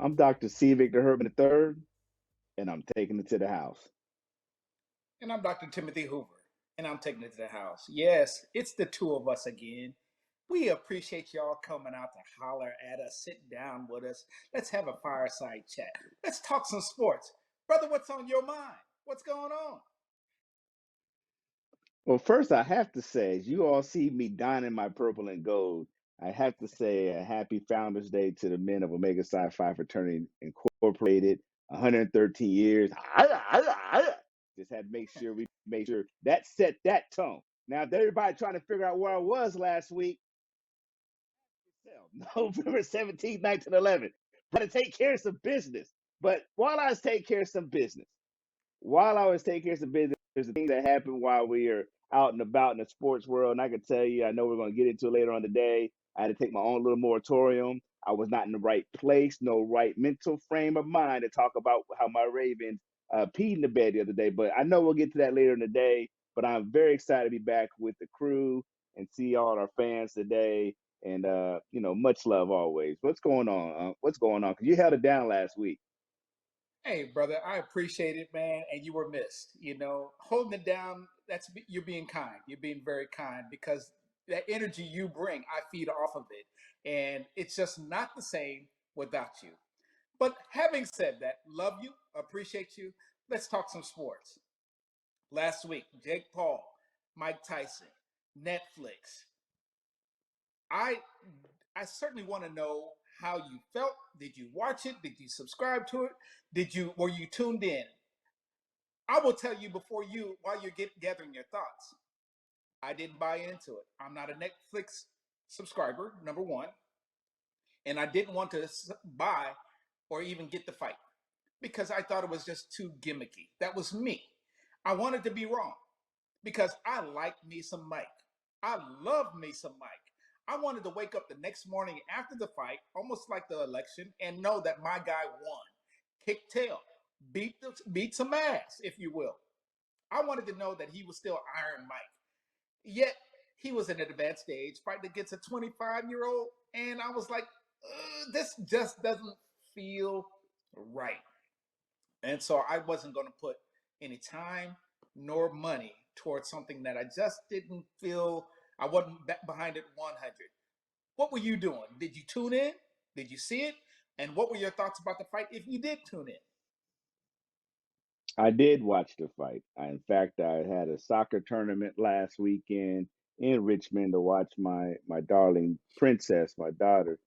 I'm Dr. C. Victor Herman III, and I'm taking it to the house. And I'm Dr. Timothy Hoover, and I'm taking it to the house. Yes, it's the two of us again. We appreciate y'all coming out to holler at us, sit down with us. Let's have a fireside chat. Let's talk some sports. Brother, what's on your mind? What's going on? Well, first, I have to say, as you all see me donning my purple and gold, I have to say a happy Founders Day to the men of Omega Psi Phi Fraternity Incorporated. 113 years. Just had to make sure we make sure that set that tone. Now, if everybody trying to figure out where I was last week, November 17th, 1911, had to take care of some business. But while I was taking care of some business, while I was taking care of some business, there's a thing that happened while we are out and about in the sports world. And I can tell you, I know we're going to get into it later on today. I had to take my own little moratorium. I was not in the right place, no right mental frame of mind to talk about how my Ravens peed in the bed the other day. But I know we'll get to that later in the day. But I'm very excited to be back with the crew and see all our fans today. And much love always. What's going on? What's going on? Because you held it down last week. Hey, brother, I appreciate it, man. And you were missed. Holding it down. That's you're being kind. You're being very kind because that energy you bring, I feed off of it, and it's just not the same without you. But having said that, love you, appreciate you. Let's talk some sports. Last week, Jake Paul, Mike Tyson, Netflix. I I certainly want to know how you felt. Did you watch it? Did you subscribe to it? Were you tuned in? I will tell you before you while you're gathering your thoughts. I didn't buy into it. I'm not a Netflix subscriber, number one, and I didn't want to buy or even get the fight because I thought it was just too gimmicky. That was me. I wanted to be wrong because I like me some Mike. I love me some Mike. I wanted to wake up the next morning after the fight, almost like the election, and know that my guy won, kicked tail, beat some ass, if you will. I wanted to know that he was still Iron Mike. Yet he was in an advanced stage fighting against a 25-year-old, and I was like, this just doesn't feel right. And so I wasn't going to put any time nor money towards something that I just didn't feel I wasn't behind it 100. What were you doing? Did you tune in? Did you see it? And what were your thoughts about the fight if you did tune in? I did watch the fight. In fact, I had a soccer tournament last weekend in Richmond to watch my darling princess, my daughter.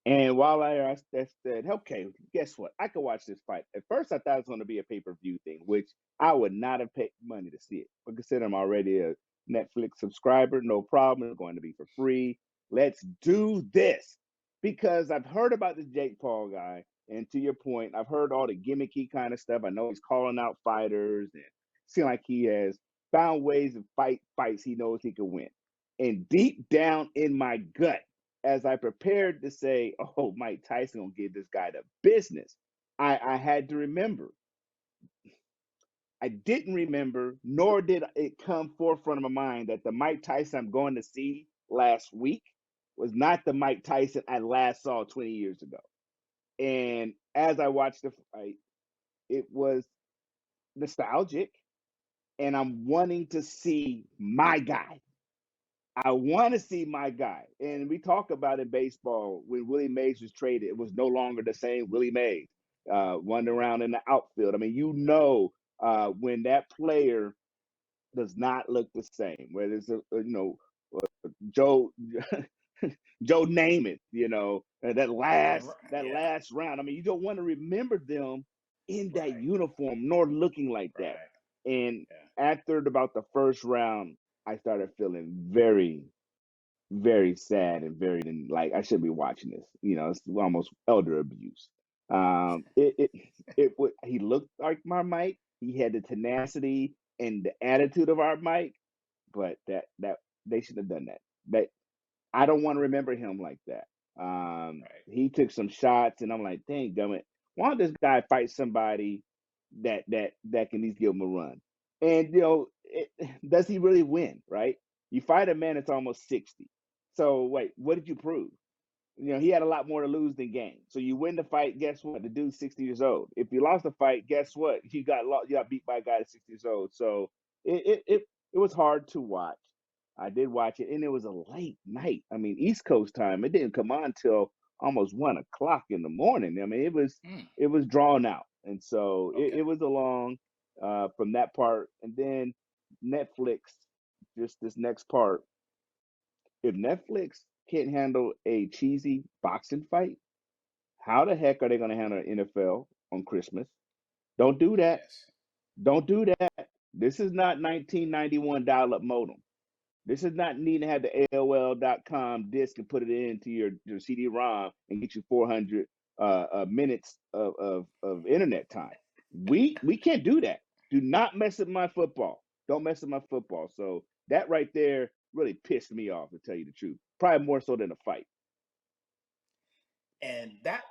And while I said, okay, guess what? I could watch this fight. At first, I thought it was going to be a pay-per-view thing, which I would not have paid money to see it. But consider I'm already a Netflix subscriber, no problem. It's going to be for free. Let's do this because I've heard about this Jake Paul guy, and to your point, I've heard all the gimmicky kind of stuff. I know he's calling out fighters, and seem like he has found ways to fight fights he knows he can win. And deep down in my gut, as I prepared to say, "Oh, Mike Tyson gonna give this guy the business," I had to remember. I didn't remember, nor did it come forefront of my mind that the Mike Tyson I'm going to see last week was not the Mike Tyson I last saw 20 years ago. And as I watched the fight, it was nostalgic, and I'm wanting to see my guy. I want to see my guy. And we talk about in baseball when Willie Mays was traded, it was no longer the same Willie Mays wandering around in the outfield. I mean, when that player does not look the same, whether it's Joe Joe Namath, that last that Yeah, last round. I mean, you don't want to remember them in that right, uniform nor looking like that. right. And Yeah. after about the first round, I started feeling very, very sad and very like I shouldn't be watching this. It's almost elder abuse. He looked like my Mike. He had the tenacity and the attitude of our Mike, but that they should have done that. That I don't want to remember him like that. Right. He took some shots, and I'm like, dang, gummit, why don't this guy fight somebody that can at least give him a run? And does he really win? Right? You fight a man that's almost 60. So wait, what did you prove? he had a lot more to lose than gain. So you win the fight, guess what? The dude's 60 years old. If you lost the fight, guess what? You got beat by a guy that's 60 years old. So it was hard to watch. I did watch it, and it was a late night. I mean, East Coast time. It didn't come on till almost 1 o'clock in the morning. I mean, Mm, it was drawn out, and so it okay. was a long from that part, and then Netflix. Just this next part, if Netflix can't handle a cheesy boxing fight, how the heck are they going to handle NFL on Christmas? Don't do that. Yes. Don't do that. This is not 1991 dial up modem. This is not needing to have the AOL.com disk and put it into your CD-ROM and get you 400 minutes of internet time. We can't do that. Do not mess with my football. Don't mess with my football. So that right there really pissed me off, to tell you the truth. Probably more so than a fight. And that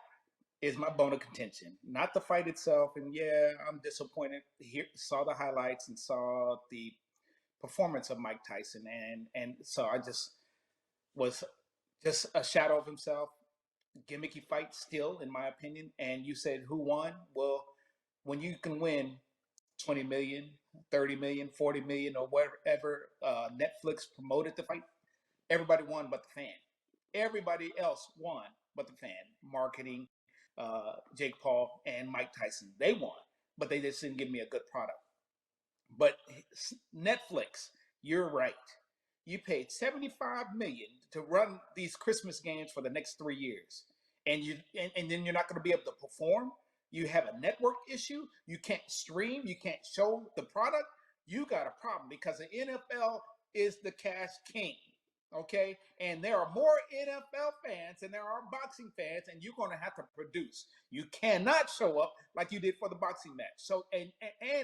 is my bone of contention, not the fight itself. And yeah, I'm disappointed. Here, saw the highlights and saw the performance of Mike Tyson, and so I just was just a shadow of himself. Gimmicky fight still, in my opinion. And you said who won? Well, when you can win 20 million, 30 million, 40 million, or whatever Netflix promoted the fight, everybody won but the fan. Everybody else won but the fan. Marketing, Jake Paul and Mike Tyson, they won, but they just didn't give me a good product. But Netflix, you're right. You paid 75 million to run these Christmas games for the next 3 years, and then you're not going to be able to perform. You have a network issue. You can't stream. You can't show the product. You got a problem because the NFL is the cash king. Okay, and there are more NFL fans than there are boxing fans, and you're going to have to produce. You cannot show up like you did for the boxing match. So and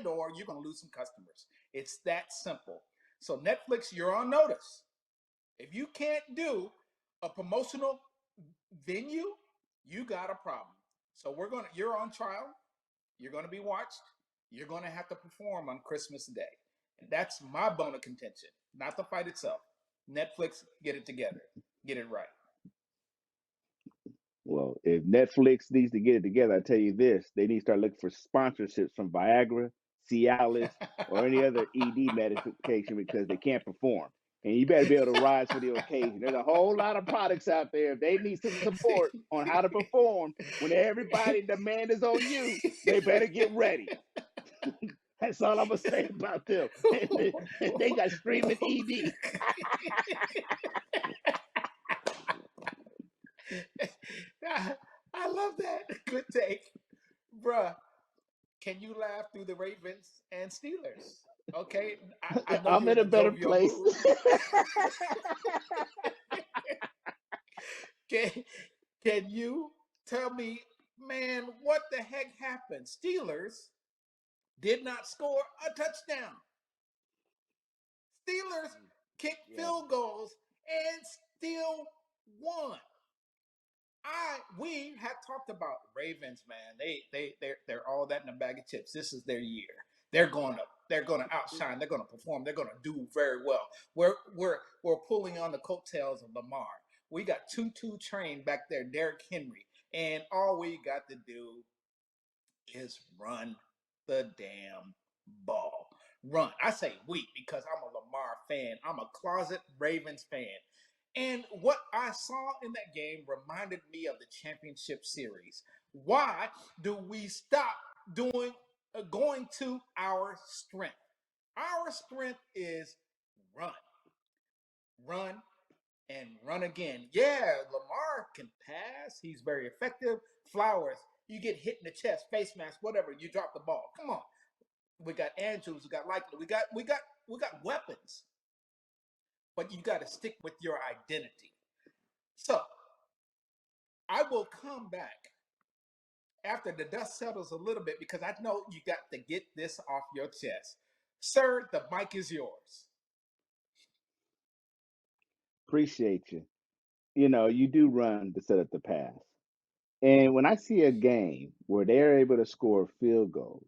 or you're going to lose some customers. It's that simple. So Netflix, you're on notice. If you can't do a promotional venue, you got a problem. So you're on trial. You're gonna be watched. You're gonna have to perform on Christmas Day. And that's my bone of contention, not the fight itself. Netflix, get it together. Get it right. Well, if Netflix needs to get it together, I tell you this: they need to start looking for sponsorships from Viagra, Cialis, or any other ED medication because they can't perform. And you better be able to rise for the occasion. There's a whole lot of products out there. If they need some support on how to perform when everybody demand is on you, they better get ready. That's all I'm gonna say about them. They got streaming ED. I love that. Good take. Bruh, can you laugh through the Ravens and Steelers? Okay, I know I'm you're in in a a better jovial place. mood. can, can you tell me, man, what the heck happened? Steelers did not score a touchdown. Steelers kicked Yeah. field goals and still won. We had talked about Ravens, man. They're all that in a bag of chips. This is their year. They're gonna outshine. They're gonna perform. They're gonna do very well. We're pulling on the coattails of Lamar. We got two train back there, Derrick Henry, and all we got to do is run the damn ball. Run. I say we because I'm a Lamar fan. I'm a closet Ravens fan. And what I saw in that game reminded me of the championship series. Why do we stop doing going to our strength? Our strength is run, run, and run again. Yeah, Lamar can pass. He's very effective. Flowers, you get hit in the chest, face mask, whatever. You drop the ball. Come on. We got Andrews. We got Likely. We got weapons. But you got to stick with your identity. So I will come back after the dust settles a little bit because I know you got to get this off your chest. Sir, the mic is yours. Appreciate you. You do run to set up the pass. And when I see a game where they're able to score field goals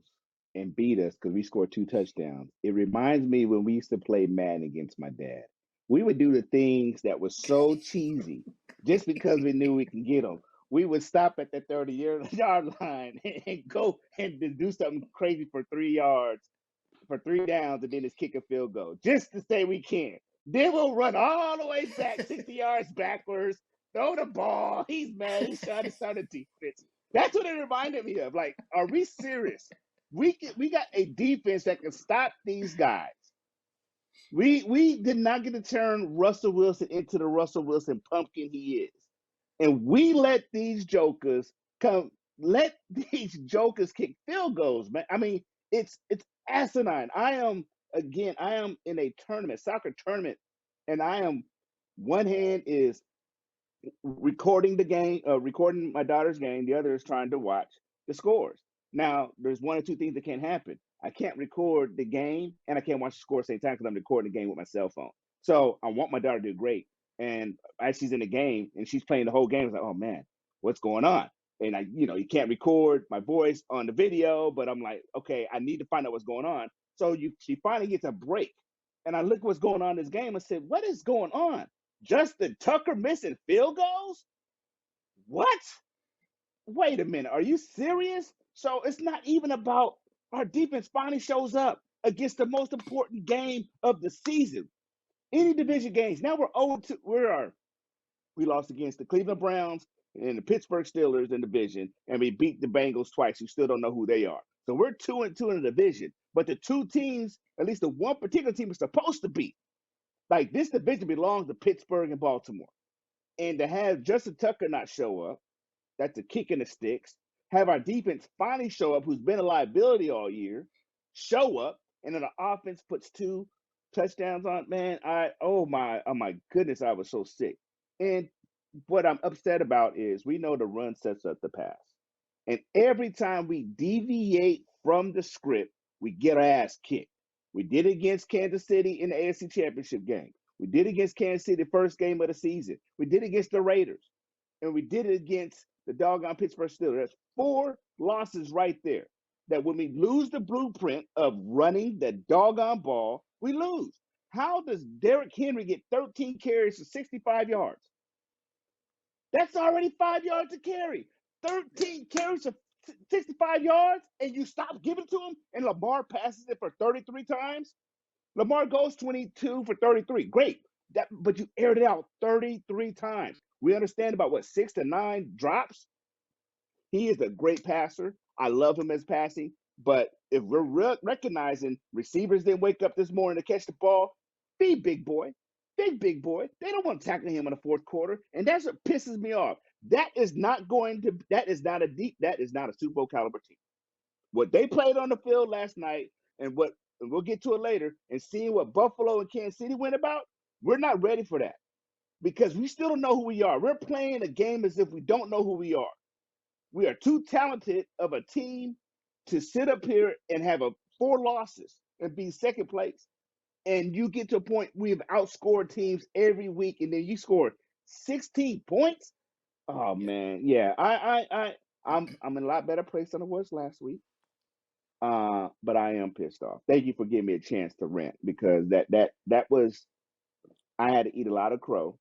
and beat us because we scored two touchdowns, it reminds me when we used to play Madden against my dad. we would do the things that were so cheesy just because we knew we can get them. We would stop at the 30-yard line and go and do something crazy for 3 yards, for 3 downs, and then just kick a field goal just to say we can. Then we'll run all the way back 60 yards backwards, throw the ball. He's mad. He's trying to start a defense. That's what it reminded me of. Like, are we serious? We got a defense that can stop these guys. We did not get to turn Russell Wilson into the Russell Wilson pumpkin he is. And we let these jokers come let these jokers kick field goals, man. I mean, it's asinine. I am in a tournament, soccer tournament, and I am one hand is recording the game, recording my daughter's game. The other is trying to watch the scores. Now, there's one or two things that can't happen. I can't record the game and I can't watch the score at the same time because I'm recording the game with my cell phone. So I want my daughter to do great. And as she's in the game and she's playing the whole game, it's like, oh man, what's going on? And you can't record my voice on the video, but I'm like, okay, I need to find out what's going on. So she finally gets a break. And I look what's going on in this game. I said, what is going on? Justin Tucker missing field goals? What? Wait a minute. Are you serious? So it's not even about our defense finally shows up against the most important game of the season. Any division games. Now we're 0-2. We lost against the Cleveland Browns and the Pittsburgh Steelers in the division, and we beat the Bengals twice. We still don't know who they are. So we're 2-2 in the division. But the two teams, at least the one particular team, is supposed to beat. Like, this division belongs to Pittsburgh and Baltimore. And to have Justin Tucker not show up, that's a kick in the sticks. Have our defense finally show up, who's been a liability all year, show up, and then the offense puts 2 touchdowns on. Man, oh my goodness, I was so sick. And what I'm upset about is we know the run sets up the pass. And every time we deviate from the script, we get our ass kicked. We did it against Kansas City in the AFC Championship game. We did it against Kansas City the first game of the season. We did it against the Raiders. And we did it against the doggone Pittsburgh Steelers. That's 4 losses right there. That when we lose the blueprint of running the doggone ball, we lose. How does Derrick Henry get 13 carries for 65 yards? That's already 5 yards to carry. 13 carries for 65 yards, and you stop giving to him, and Lamar passes it for 33 times. Lamar goes 22 for 33. Great. But you aired it out 33 times. We understand about what, 6 to 9 drops. He is a great passer. I love him as passing. But if we're recognizing receivers didn't wake up this morning to catch the ball, be big boy. Big boy. They don't want to tackle him in the fourth quarter. And that's what pisses me off. That is not a Super Bowl caliber team. What they played on the field last night and we'll get to it later, and seeing what Buffalo and Kansas City went about, we're not ready for that because we still don't know who we are. We're playing a game as if we don't know who we are. We are too talented of a team to sit up here and have 4 losses and be second place. And you get to a point we've outscored teams every week, and then you score 16 points. Oh Yeah. man, yeah. I'm in a lot better place than I was last week. But I am pissed off. Thank you for giving me a chance to rant because that was I had to eat a lot of crow.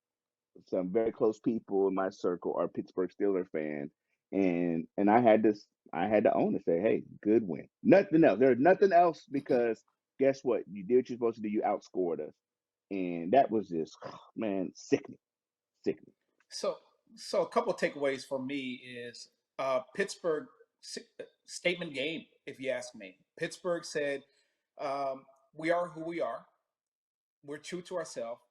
Some very close people in my circle are Pittsburgh Steelers fans, and I had to own it. Say, hey, good win. Nothing else. There's nothing else because guess what? You did what you're supposed to do. You outscored us, and that was just man sickening, sickening. So, so a couple of takeaways for me is Pittsburgh statement game. If you ask me, Pittsburgh said, "We are who we are. We're true to ourselves.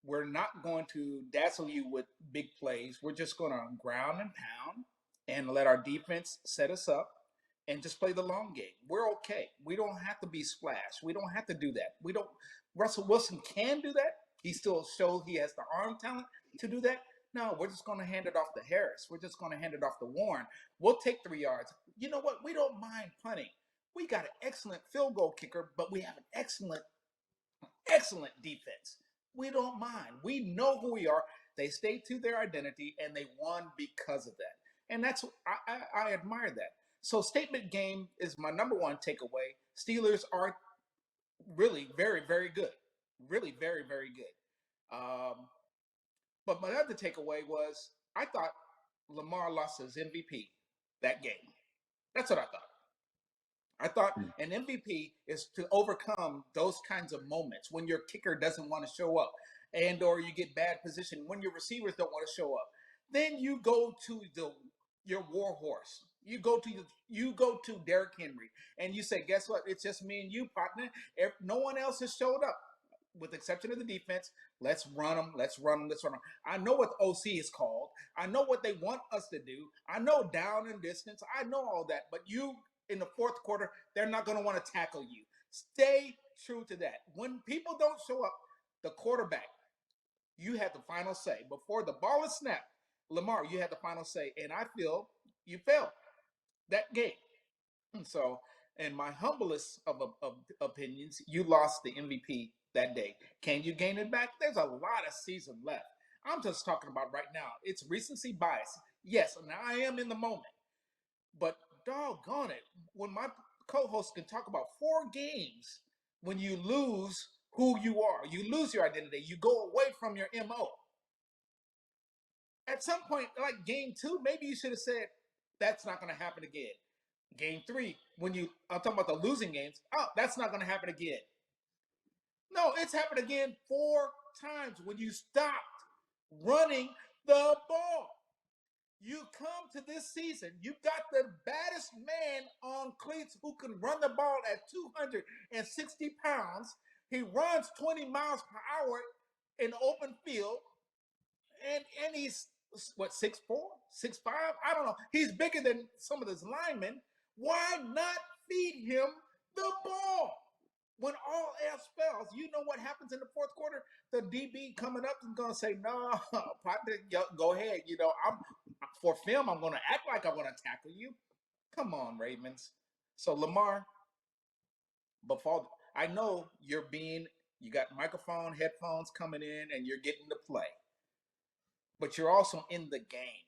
We're not going to dazzle you with big plays. We're just going to ground and pound and let our defense set us up and just play the long game. We're okay. We don't have to be splash. We don't have to do that. We don't. Russell Wilson can do that. He still shows he has the arm talent to do that. No, we're just going to hand it off to Harris. We're just going to hand it off to Warren. We'll take 3 yards. You know what? We don't mind punting. We got an excellent field goal kicker, but we have an excellent defense. We don't mind. We know who we are. They stayed to their identity and they won because of that. And that's I admire that. So statement game is my number one takeaway. Steelers are really very, very good. Really very, very good. But my other takeaway was I thought Lamar lost his MVP that game. That's what I thought. I thought an MVP is to overcome those kinds of moments when your kicker doesn't want to show up and or you get bad position, when your receivers don't want to show up. Then you go to your war horse. You go to Derrick Henry and you say, guess what? It's just me and you, partner. No one else has showed up, with the exception of the defense. Let's run them. Let's run them. Let's run them. I know what the OC is called. I know what they want us to do. I know down and distance. I know all that. But you, in the fourth quarter, they're not going to want to tackle you. Stay true to that. When people don't show up, the quarterback, you had the final say. Before the ball is snapped, Lamar, you had the final say. And I feel you failed that game. So, in my humblest of opinions, you lost the MVP that day. Can you gain it back? There's a lot of season left. I'm just talking about right now. It's recency bias. Yes, and I am in the moment. But doggone it, when my co-host can talk about 4 games, when you lose who you are, you lose your identity, you go away from your MO. At some point, like game 2, maybe you should have said, that's not going to happen again. Game 3, I'm talking about the losing games, oh, that's not going to happen again. No, it's happened again 4 times when you stopped running the ball. You come to this season, you got the baddest man on cleats who can run the ball at 260 pounds. He runs 20 miles per hour in open field, and he's what, 6'4", 6'5"? I don't know. He's bigger than some of his linemen. Why not feed him the ball? When all else fails, you know what happens in the fourth quarter? The DB coming up and gonna say, "No, partner, go ahead. I'm for film. I'm gonna act like I'm gonna tackle you. Come on, Ravens." So Lamar, before I know you got microphone, headphones coming in, and you're getting to play, but you're also in the game.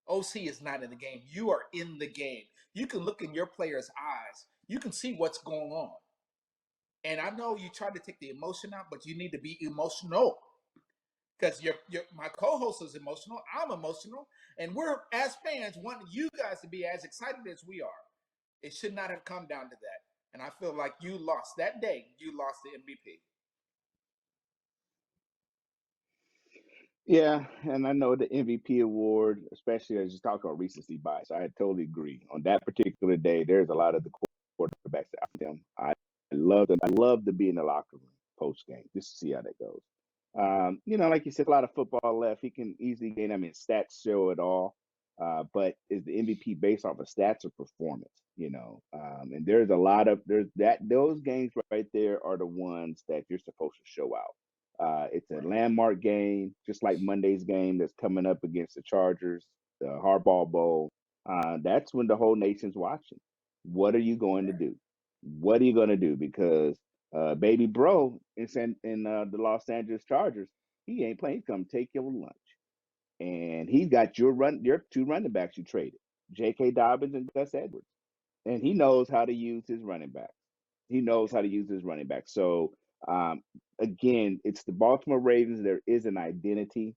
OC is not in the game. You are in the game. You can look in your players' eyes. You can see what's going on. And I know you try to take the emotion out, but you need to be emotional because my co-host is emotional. I'm emotional, and we're as fans wanting you guys to be as excited as we are. It should not have come down to that. And I feel like you lost that day. You lost the MVP. Yeah, and I know the MVP award, especially as you talk about recency bias, I totally agree. On that particular day, there's a lot of the quarterbacks out them. I love to be in the locker room post game just to see how that goes. Like you said, a lot of football left. He can easily gain. I mean, stats show it all. But is the MVP based off of stats or performance? And there's those games right there are the ones that you're supposed to show out. It's a Right. landmark game, just like Monday's game that's coming up against the Chargers, the Hardball Bowl. That's when the whole nation's watching. What are you going to Right. do? What are you going to do? Because baby bro in the Los Angeles Chargers, he ain't playing. He's come take your lunch, and he's got your 2 running backs you traded, J.K. Dobbins and Gus Edwards, and he knows how to use his running back. He knows how to use his running back. So um, again, it's the Baltimore Ravens. There is an identity.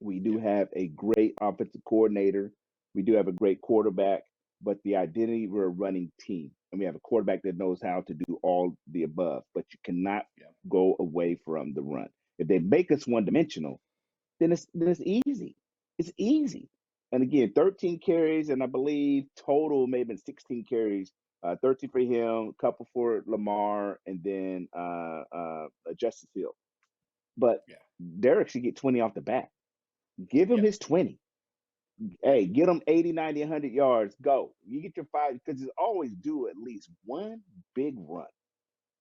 We do Yeah. have a great offensive coordinator. We do have a great quarterback, but the identity, we're a running team. And we have a quarterback that knows how to do all the above, but you cannot Yeah. go away from the run. If they make us one dimensional, then it's easy. It's easy. And again, 13 carries, and I believe total may have been 16 carries. 13 for him, a couple for Lamar, and then Justice Hill. But Yeah. Derek should get 20 off the bat. Give him Yeah. his 20. Yeah. Hey, get him 80, 90, 100 yards. Go. You get your 5 because it's always due at least one big run.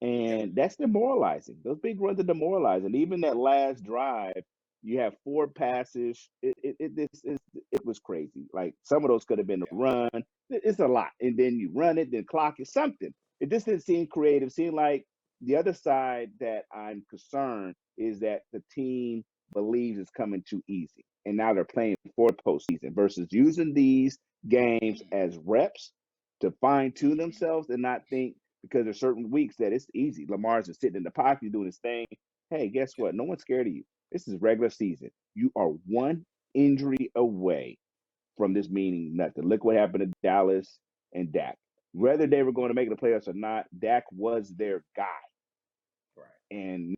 Yep. And that's demoralizing. Those big runs are demoralizing. Even that last drive, you have 4 passes. It was crazy. Like some of those could have been a Yeah. run. It's a lot, and then you run it, then clock it. Something. It just didn't seem creative. It seemed like the other side that I'm concerned is that the team believes it's coming too easy, and now they're playing for the postseason versus using these games Mm-hmm. as reps to fine tune Mm-hmm. themselves and not think because there's certain weeks that it's easy. Lamar's just sitting in the pocket doing his thing. Hey, guess Yeah. what? No one's scared of you. This is regular season. You are one injury away from this meaning nothing. Look what happened to Dallas and Dak. Whether they were going to make the playoffs or not, Dak was their guy. Right. And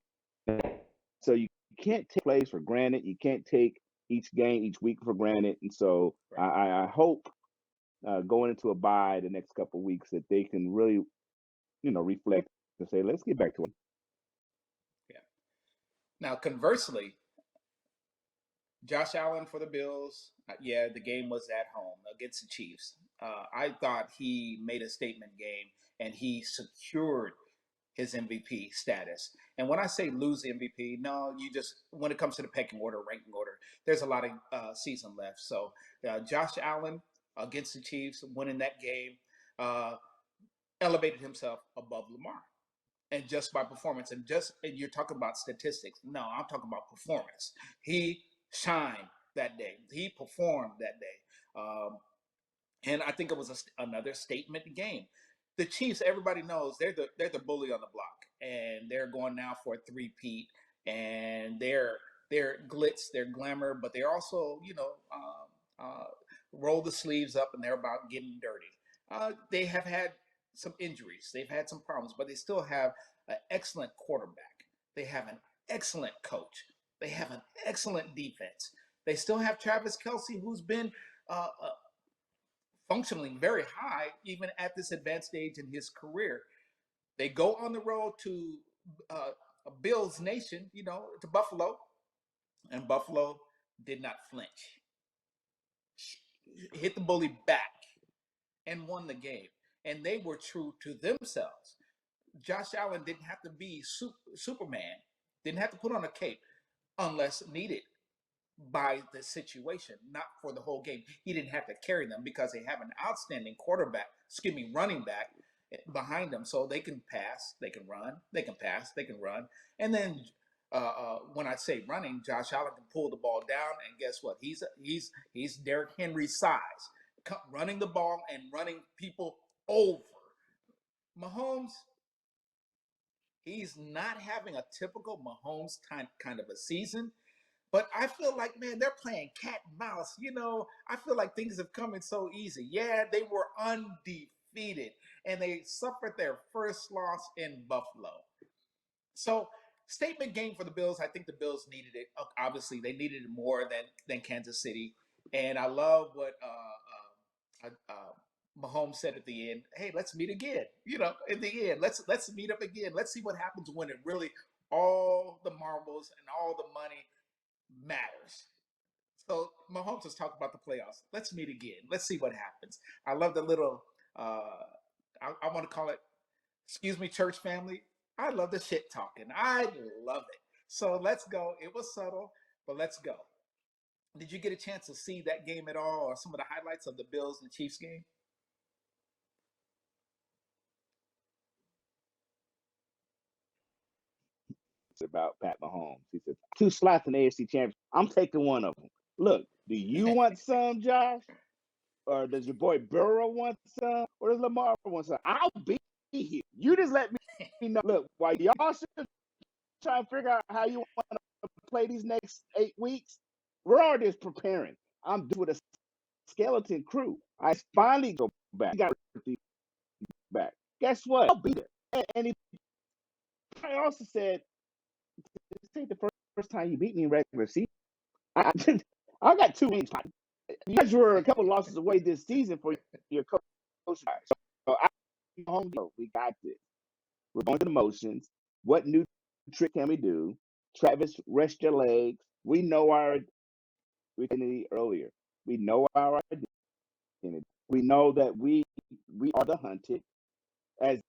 so you can't take plays for granted. You can't take each game, each week for granted. And so Right. I hope going into a bye the next couple of weeks that they can really, reflect and say, let's get back to it. Yeah. Now, conversely, Josh Allen for the Bills. Yeah, the game was at home against the Chiefs. I thought he made a statement game and he secured his MVP status. And when I say lose the MVP, no, you just, when it comes to the pecking order, ranking order, there's a lot of season left. So Josh Allen against the Chiefs, winning that game, uh, elevated himself above Lamar. And just by performance, and you're talking about statistics. No, I'm talking about performance. He shined that day. He performed that day. And I think it was another statement game. The Chiefs, everybody knows they're the bully on the block, and they're going now for a three-peat, and they're glitz, they're glamour, but they're also roll the sleeves up and they're about getting dirty. They have had some injuries, they've had some problems, but they still have an excellent quarterback. They have an excellent coach. They have an excellent defense. They still have Travis Kelce, who's been functioning very high, even at this advanced stage in his career. They go on the road to Bills Nation, to Buffalo, and Buffalo did not flinch. Hit the bully back and won the game. And they were true to themselves. Josh Allen didn't have to be Superman, didn't have to put on a cape unless needed by the situation, not for the whole game. He didn't have to carry them because they have an outstanding running back behind them, so they can pass, they can run, they can pass, they can run, and then when I say running, Josh Allen can pull the ball down, and guess what? He's Derrick Henry size, running the ball and running people over. Mahomes, he's not having a typical Mahomes kind of a season. But I feel like, man, they're playing cat and mouse. I feel like things have come in so easy. Yeah, they were undefeated and they suffered their first loss in Buffalo. So, statement game for the Bills. I think the Bills needed it. Obviously, they needed it more than Kansas City. And I love what Mahomes said at the end. Hey, let's meet again. In the end, let's meet up again. Let's see what happens when it really all the marbles and all the money matters. So Mahomes was talking about the playoffs. Let's meet again. Let's see what happens. I love the little. I want to call it. Excuse me, church family. I love the shit talking. I love it. So let's go. It was subtle, but let's go. Did you get a chance to see that game at all, or some of the highlights of the Bills and Chiefs game? About Pat Mahomes. He said, two slots in the AFC Championship. I'm taking one of them. Look, do you want some, Josh? Or does your boy Burrow want some? Or does Lamar want some? I'll be here. You just let me know. Look, while y'all should try to figure out how you want to play these next 8 weeks, we're already preparing. I'm doing a skeleton crew. I finally go back. Got back. Guess what? I'll be there. And I also said, this ain't the first time you beat me in regular season. I, I got 2 wins. You guys were a couple losses away this season for your coach. So we got this. We're going through the motions. What new trick can we do? Travis, rest your legs. We know our identity earlier. We know our identity. We know that we are the hunted, as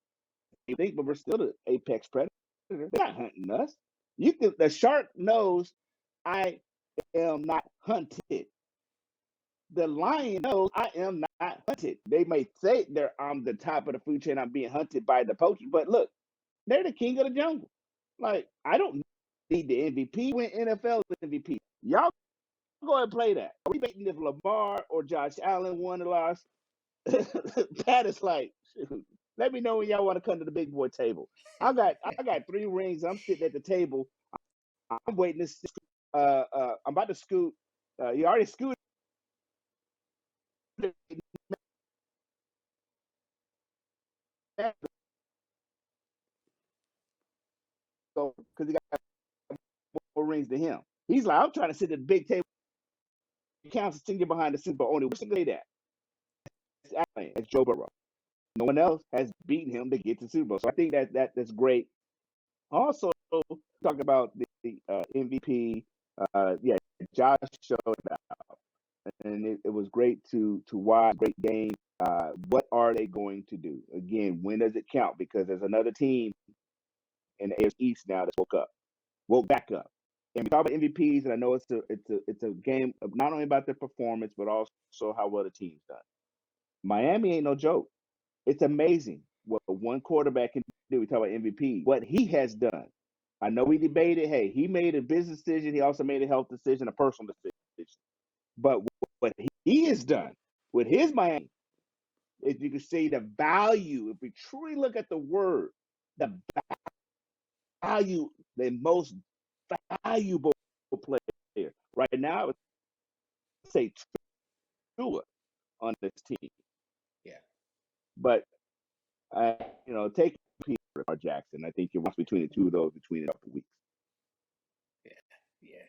they think, but we're still the apex predator. They're not hunting us. The shark knows I am not hunted. The lion knows I am not hunted. They may say I'm the top of the food chain, I'm being hunted by the poacher, but look, they're the king of the jungle. Like, I don't need the MVP. Win NFL MVP. Y'all go ahead and play that. Are we betting if Lamar or Josh Allen won or lost? Pat is like, shoot, let me know when y'all want to come to the big boy table. I got 3 rings. I'm sitting at the table. I'm waiting to see I'm about to scoot. You already scooted because he got more rings than him. He's like, I'm trying to sit at the big table. Counts senior behind the scenes, but only one single day that. It's Joe Burrow. No one else has beaten him to get to Super Bowl. So I think that's great. Also, talk about the MVP. Yeah, Josh showed out, and it was great to watch. Great game. What are they going to do again? When does it count? Because there's another team in the AFC East now that woke back up. And we talk about MVPs, and I know it's a game of not only about their performance, but also how well the team's done. Miami ain't no joke. It's amazing what one quarterback can do. We talk about MVP, what he has done. I know we debated, hey, he made a business decision. He also made a health decision, a personal decision. But what he has done with his Miami, if you can see the value, if we truly look at the word, the value, the most valuable player right now, I would say Tua on this team. Yeah. But take Peter or Jackson. I think you're once between the two of those between a couple of weeks. Yeah. Yeah.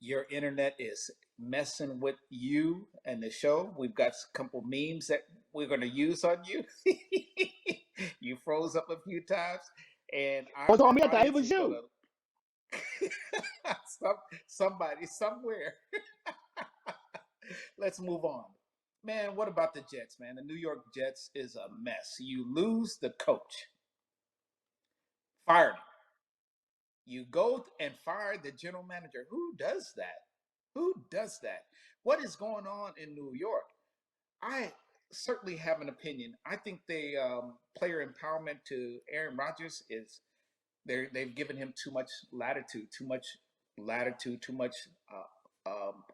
Your internet is messing with you and the show. We've got a couple memes that we're going to use on you. You froze up a few times, and What's on our me? I thought it audience was is going you. to somebody somewhere. Let's move on. Man, what about the Jets, man? The New York Jets is a mess. You lose the coach, fired him. You go and fire the general manager. Who does that? Who does that? What is going on in New York? I certainly have an opinion. I think the player empowerment to Aaron Rodgers is they've given him too much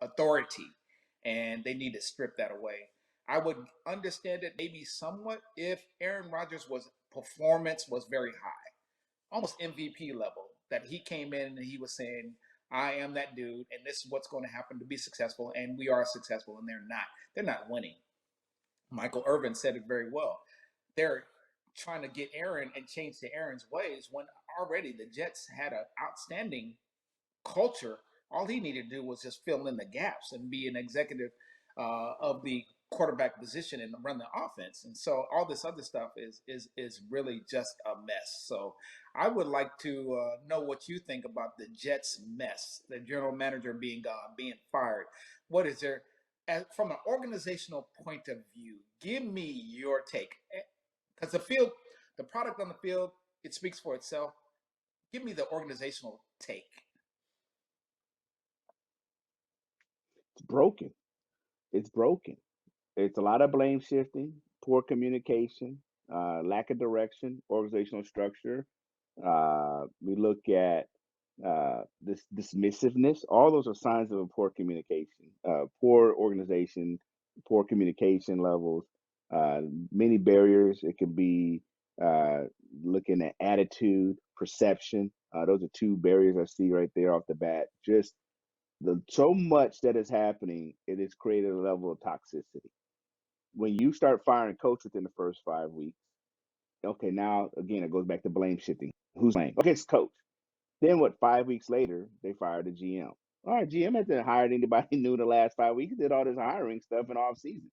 authority, and they need to strip that away. I would understand it maybe somewhat if Aaron Rodgers' was performance was very high, almost MVP level, that he came in and he was saying, I am that dude, and this is what's going to happen to be successful, and we are successful, and they're not. They're not winning. Michael Irvin said it very well. They're trying to get Aaron and change to Aaron's ways when already the Jets had an outstanding culture. All he needed to do was just fill in the gaps and be an executive of the quarterback position and run the offense. And so all this other stuff is really just a mess. So I would like to know what you think about the Jets mess, the general manager being gone, being fired. What is there, from an organizational point of view? Give me your take, because the product on the field, it speaks for itself. Give me the organizational take. It's broken. It's broken. It's a lot of blame shifting, poor communication, lack of direction, organizational structure. We look at this dismissiveness. All those are signs of a poor communication, poor organization, poor communication levels, uh, many barriers. It can be uh, looking at attitude, perception. Those are two barriers I see right there off the bat. Just so much that is happening, it has created a level of toxicity. When you start firing coach within the first 5 weeks, okay, now again it goes back to blame shifting. Who's blame? Okay, it's coach. Then what? 5 weeks later, they fired the GM. All right, GM hasn't hired anybody new in the last 5 weeks. He did all this hiring stuff in off season.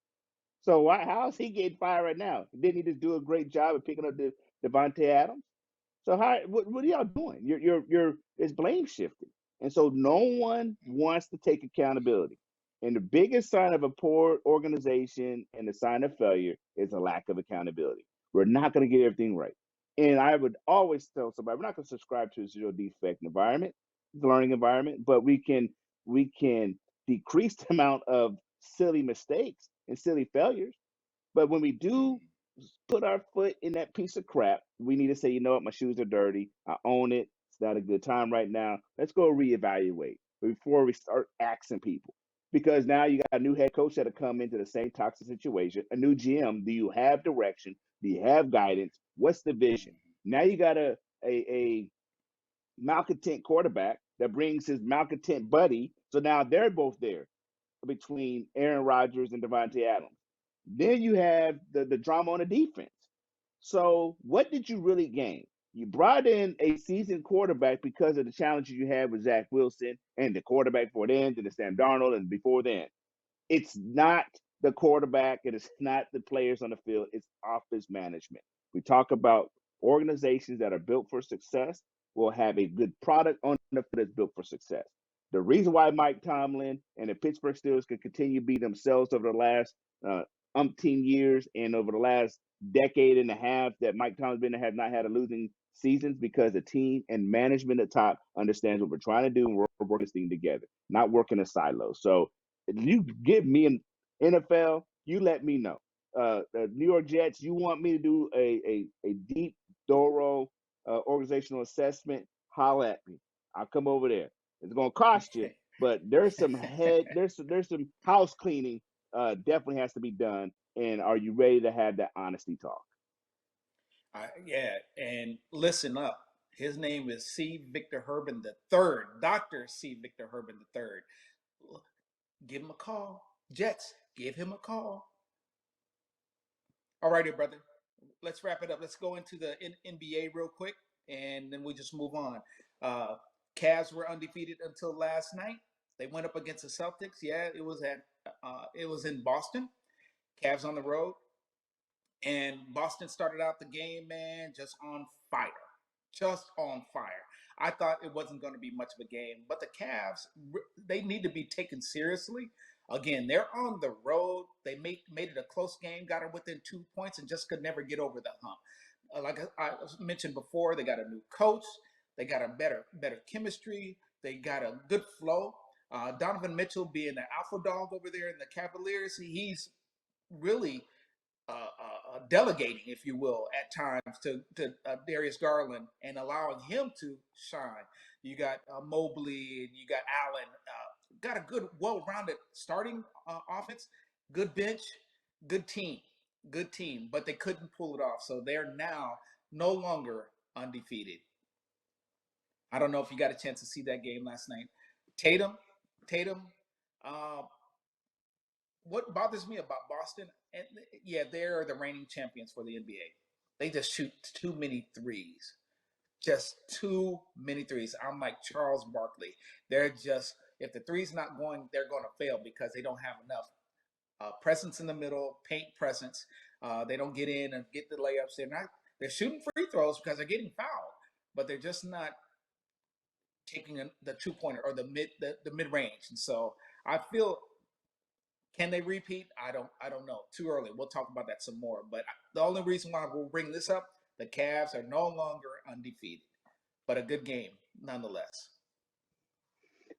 So how is he getting fired right now? Didn't he just do a great job of picking up the Devontae Adams? So what are y'all doing? You're it's blame shifting, and so no one wants to take accountability. And the biggest sign of a poor organization and the sign of failure is a lack of accountability. We're not going to get everything right. And I would always tell somebody we're not going to subscribe to a zero defect environment, the learning environment, but we can decrease the amount of silly mistakes and silly failures. But when we do put our foot in that piece of crap, we need to say, you know what, my shoes are dirty. I own it. It's not a good time right now. Let's go reevaluate before we start axing people. Because now you got a new head coach that'll come into the same toxic situation, a new GM. Do you have direction? Do you have guidance? What's the vision? Now you got a malcontent quarterback that brings his malcontent buddy. So now they're both there between Aaron Rodgers and Devontae Adams. Then you have the drama on the defense. So what did you really gain? You brought in a seasoned quarterback because of the challenges you had with Zach Wilson and the quarterback for then, and the Sam Darnold, and before then. It's not the quarterback and it's not the players on the field, it's office management. We talk about organizations that are built for success will have a good product on the field that's built for success. The reason why Mike Tomlin and the Pittsburgh Steelers can continue to be themselves over the last umpteen years and over the last decade and a half that Mike Tomlin's been have not had a losing seasons because the team and management at top understands what we're trying to do and we're working this thing together, not working in silos. So if you give me an NFL, you let me know. The New York Jets, you want me to do a deep, thorough organizational assessment? Holla at me. I'll come over there. It's gonna cost you, but there's some house cleaning definitely has to be done. And are you ready to have that honesty talk? Yeah, and listen up. His name is C. Victor Herbin III, Dr. C. Victor Herbin III. Give him a call. Jets, give him a call. All righty, brother. Let's wrap it up. Let's go into the NBA real quick, and then we just move on. Cavs were undefeated until last night. They went up against the Celtics. Yeah, it was in Boston. Cavs on the road. And Boston started out the game, man, just on fire. Just on fire. I thought it wasn't going to be much of a game, but the Cavs, they need to be taken seriously. Again, they're on the road. They made it a close game, got it within 2 points, and just could never get over the hump. Like I mentioned before, they got a new coach. They got a better chemistry. They got a good flow. Donovan Mitchell being the alpha dog over there in the Cavaliers, he's really delegating, if you will, at times to Darius Garland and allowing him to shine. You got Mobley and you got Allen. Got a good, well-rounded starting offense, good bench, good team, but they couldn't pull it off. So they're now no longer undefeated. I don't know if you got a chance to see that game last night. Tatum, uh, what bothers me about Boston, and yeah, they're the reigning champions for the NBA. They just shoot too many threes. Just too many threes. I'm like Charles Barkley. They're just, if the three's not going, they're going to fail because they don't have enough presence in the middle, paint presence. They don't get in and get the layups. They're shooting free throws because they're getting fouled, but they're just not taking the 2-pointer or the mid range. And so I feel, can they repeat? I don't know. Too early. We'll talk about that some more. But the only reason why we'll bring this up, the Cavs are no longer undefeated, but a good game nonetheless.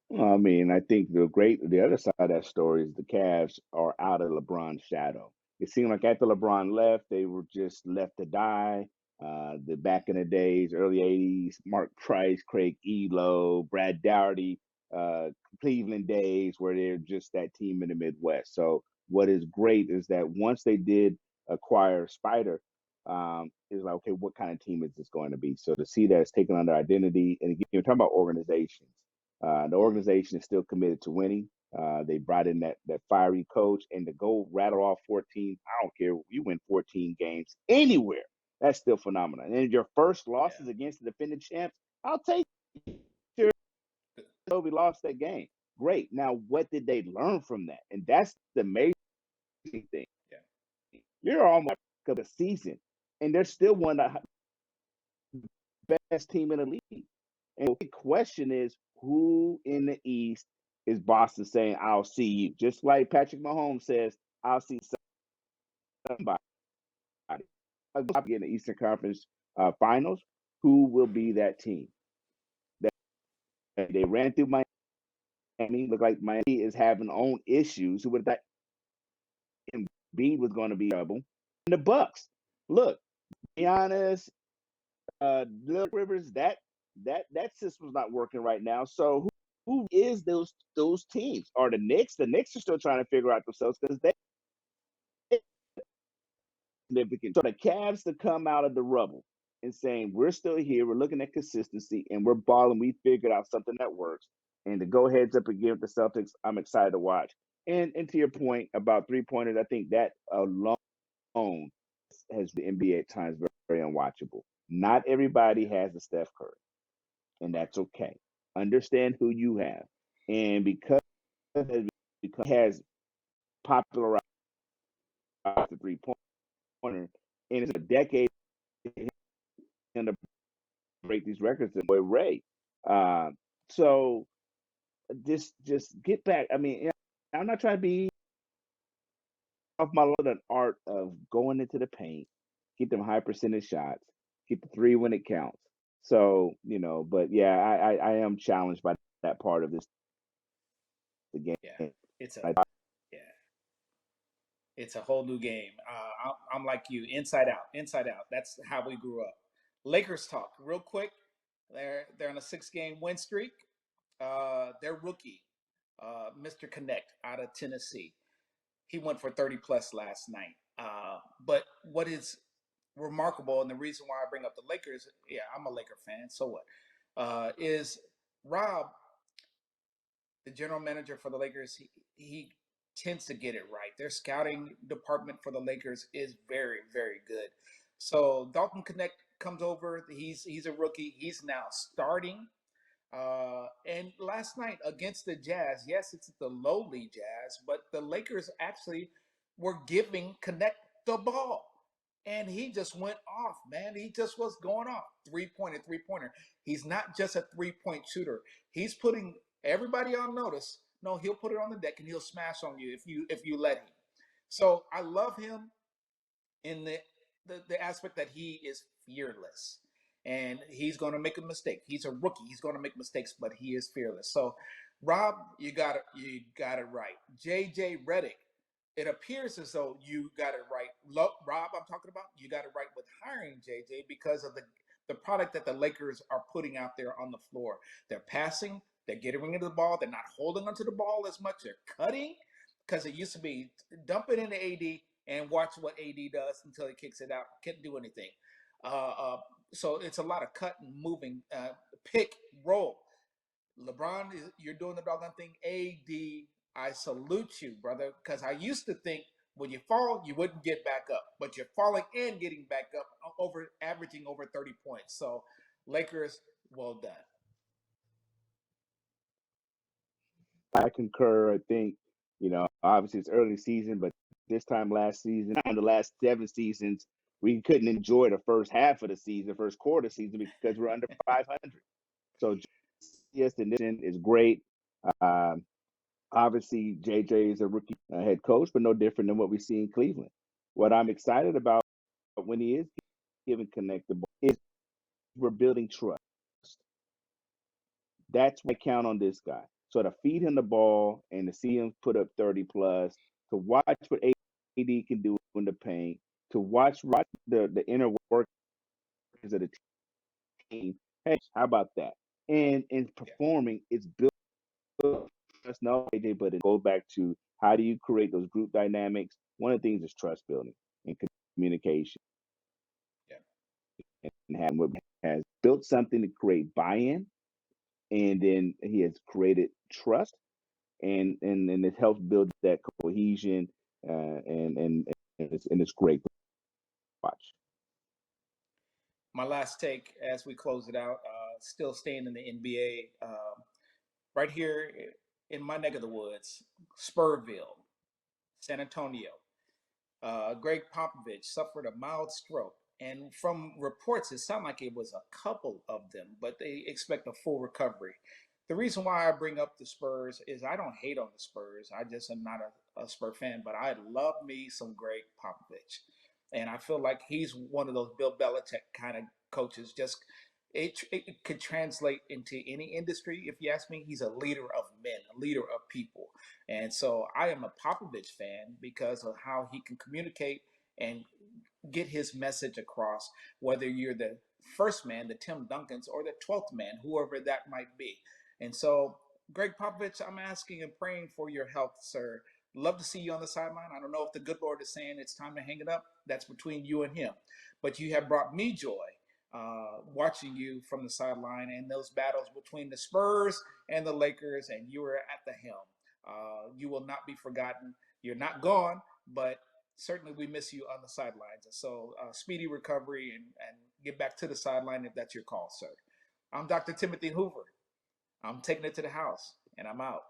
Well, I mean, I think the other side of that story is the Cavs are out of LeBron's shadow. It seemed like after LeBron left, they were just left to die. The back in the days, early '80s, Mark Price, Craig Elo, Brad Dougherty, Cleveland days, where they're just that team in the Midwest. So what is great is that once they did acquire Spider, is like, okay, what kind of team is this going to be? So to see that it's taken on their identity, and again, you're talking about organizations. The organization is still committed to winning. They brought in that fiery coach, and to go rattle off 14. I don't care. You win 14 games anywhere. That's still phenomenal. And your first losses against the defending champs, I'll take it. Sure, we lost that game. Great. Now, what did they learn from that? And that's the amazing thing. Yeah. You're almost of the season, and they're still one of the best team in the league. And the question is, who in the East is Boston saying, I'll see you? Just like Patrick Mahomes says, I'll see somebody. I'll get in the Eastern Conference Finals. Who will be that team? They ran through Miami. Look like Miami is having own issues. Who would have thought Embiid was going to be trouble? And the Bucks. Look, Giannis, Little Rivers. That system's not working right now. So who is those teams? Are the Knicks? The Knicks are still trying to figure out themselves because they significant. So the Cavs to come out of the rubble and saying we're still here, we're looking at consistency, and we're balling. We figured out something that works. And to go heads up again with the Celtics, I'm excited to watch. And to your point about 3 pointers, I think that alone has the NBA at times very unwatchable. Not everybody has a Steph Curry, and Right. that's okay. Understand who you have, and because he has popularized the 3 pointer, and it's a decade to break these records and boy Ray. Uh, so just get back. I mean, I'm not trying to be off my love an art of going into the paint, get them high percentage shots, get the three when it counts. So but yeah, I am challenged by that part of this the Yeah. game. It's a I, yeah. It's a whole new game. I'm like you, inside out, inside out. That's how we grew up. Lakers talk real quick. They're on a 6 game win streak. Their rookie, Mr. Connect out of Tennessee, he went for 30 plus last night. But what is remarkable, and the reason why I bring up the Lakers, yeah, I'm a Laker fan. So what? Is Rob, the general manager for the Lakers, he tends to get it right. Their scouting department for the Lakers is very, very good. So Dalton Connect comes over. He's a rookie. He's now starting. And last night against the Jazz, yes, it's the lowly Jazz, but the Lakers actually were giving Connect the ball. And he just went off, man. He just was going off. 3 pointer, 3 pointer. He's not just a 3 point shooter. He's putting everybody on notice. No, he'll put it on the deck and he'll smash on you if you let him. So I love him in the aspect that he is fearless and he's going to make a mistake. He's a rookie. He's going to make mistakes, but he is fearless. So, Rob, you got it right. JJ Redick, it appears as though you got it right. Rob, I'm talking about you got it right with hiring JJ because of the product that the Lakers are putting out there on the floor. They're passing, they're getting rid of the ball, they're not holding onto the ball as much. They're cutting because it used to be dump it into AD and watch what AD does until he kicks it out. Can't do anything. Uh, uh, so it's a lot of cut and moving, pick, roll. LeBron, you're doing the doggone thing. AD, I salute you, brother, because I used to think when you fall, you wouldn't get back up, but you're falling and getting back up, over averaging over 30 points. So, Lakers, well done. I concur. I think obviously it's early season, but this time last season and the last 7 seasons, we couldn't enjoy the first half of the season, first quarter season because we're under 500. So yes, the nation is great. Um, Obviously, JJ is a rookie head coach, but no different than what we see in Cleveland. What I'm excited about when he is giving Connect the ball is we're building trust. That's why I count on this guy. So to feed him the ball and to see him put up 30 plus, to watch what AD can do in the paint, to watch the inner workings of the team. Hey, how about that? And in Yeah, performing, it's built trust not AJ, but it goes back to how do you create those group dynamics? One of the things is trust building and communication, yeah. and having what has built something to create buy-in, and then he has created trust, and it helps build that cohesion, and it's great to watch. My last take as we close it out, still staying in the NBA, right here in my neck of the woods, Spurville, San Antonio. Greg Popovich suffered a mild stroke, and from reports, it sounded like it was a couple of them, but they expect a full recovery. The reason why I bring up the Spurs is I don't hate on the Spurs. I just am not a Spur fan, but I love me some Greg Popovich, and I feel like he's one of those Bill Belichick kind of coaches. Just it could translate into any industry. If you ask me, he's a leader of men, a leader of people. And so I am a Popovich fan because of how he can communicate and get his message across, whether you're the first man, the Tim Duncans, or the 12th man, whoever that might be. And so, Greg Popovich, I'm asking and praying for your health, sir. Love to see you on the sideline. I don't know if the good Lord is saying it's time to hang it up. That's between you and him. But you have brought me joy. watching you from the sideline and those battles between the Spurs and the Lakers, and you were at the helm. You will not be forgotten. You're not gone, but certainly we miss you on the sidelines. And so, speedy recovery and get back to the sideline if that's your call, sir. I'm Dr. Timothy Hoover. I'm taking it to the house, and I'm out.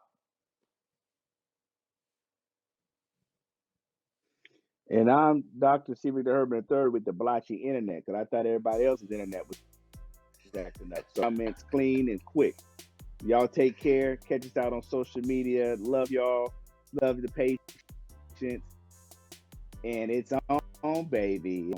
And I'm Dr. Seaver the Herman III with the blotchy internet because I thought everybody else's internet was acting up. So comments clean and quick. Y'all take care. Catch us out on social media. Love y'all. Love the patience. And it's on, baby.